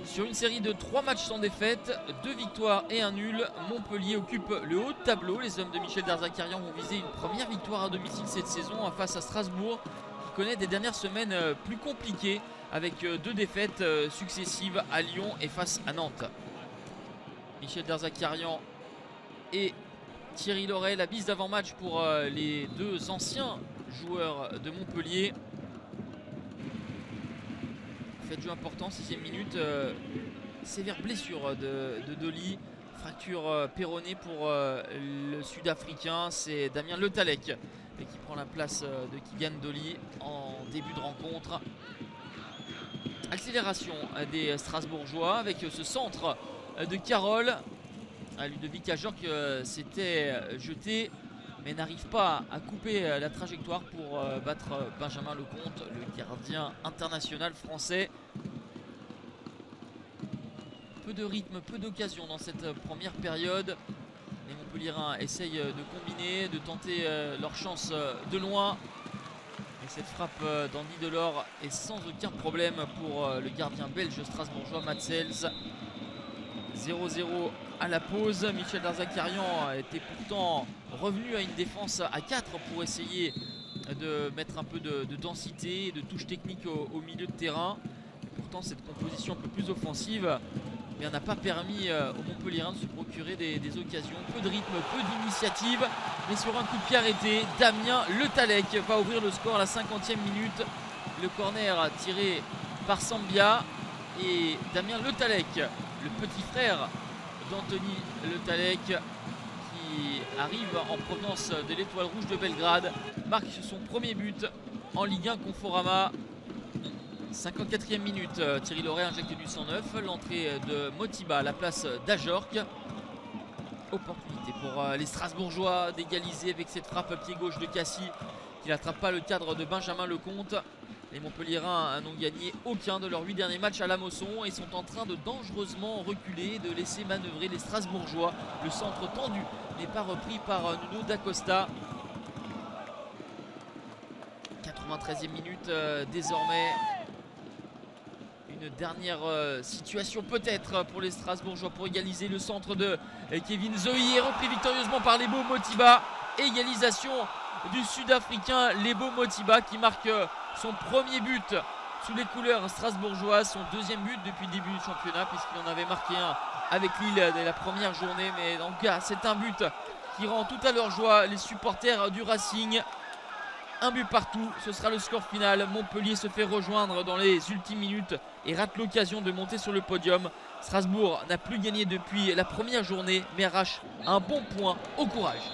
Sur une série de 3 matchs sans défaite, 2 victoires et un nul, Montpellier occupe le haut de tableau. Les hommes de Michel Darzacarian vont viser une première victoire à domicile cette saison face à Strasbourg, qui connaît des dernières semaines plus compliquées avec 2 défaites successives à Lyon et face à Nantes. Michel Darzacarian et Thierry Loret, la bise d'avant-match pour les 2 anciens joueurs de Montpellier. Fait de jeu important, 6ème minute, sévère blessure de Dolly, fracture péronée pour le Sud-Africain. C'est Damien Le Tallec qui prend la place de Kylian Dolly en début de rencontre. Accélération des Strasbourgeois avec ce centre de Carole. Ludovic Ajorc s'était jeté mais n'arrive pas à couper la trajectoire pour battre Benjamin Lecomte, le gardien international français. Peu de rythme, peu d'occasion dans cette première période. Les Montpelliérains essayent de combiner, de tenter leur chance de loin. Et cette frappe d'Andy Delors est sans aucun problème pour le gardien belge strasbourgeois Matsels. 0-0 à la pause. Michel Darzacarian était pourtant revenu à une défense à 4 pour essayer de mettre un peu de densité et de touche technique au milieu de terrain. Et pourtant cette composition un peu plus offensive n'a pas permis aux Montpelliérains de se procurer des occasions. Peu de rythme, peu d'initiative, mais sur un coup de pied arrêté, Damien Le Tallec va ouvrir le score à la 50e minute. Le corner tiré par Sambia et Damien Le Tallec, le petit frère d'Anthony Le Tallec, qui arrive en provenance de l'Étoile Rouge de Belgrade, marque son premier but en Ligue 1 Conforama. 54e minute, Thierry Loret injecte du 109, l'entrée de Motiba à la place d'Ajorc. Opportunité pour les Strasbourgeois d'égaliser avec cette frappe pied gauche de Cassis qui n'attrape pas le cadre de Benjamin Lecomte. Les Montpelliérains n'ont gagné aucun de leurs 8 derniers matchs à la Mosson et sont en train de dangereusement reculer, de laisser manœuvrer les Strasbourgeois. Le centre tendu n'est pas repris par Nuno Dacosta. 93e minute désormais. Une dernière situation peut-être pour les Strasbourgeois pour égaliser. Le centre de Kevin Zohi est repris victorieusement par Lebo Motiba. Égalisation du Sud-Africain Lebo Motiba qui marque son premier but sous les couleurs strasbourgeoises, son 2e but depuis le début du championnat puisqu'il en avait marqué un avec Lille dès la première journée. Mais en tout cas c'est un but qui rend tout à leur joie les supporters du Racing. Un but partout, ce sera le score final. Montpellier se fait rejoindre dans les ultimes minutes et rate l'occasion de monter sur le podium. Strasbourg n'a plus gagné depuis la première journée mais arrache un bon point au courage.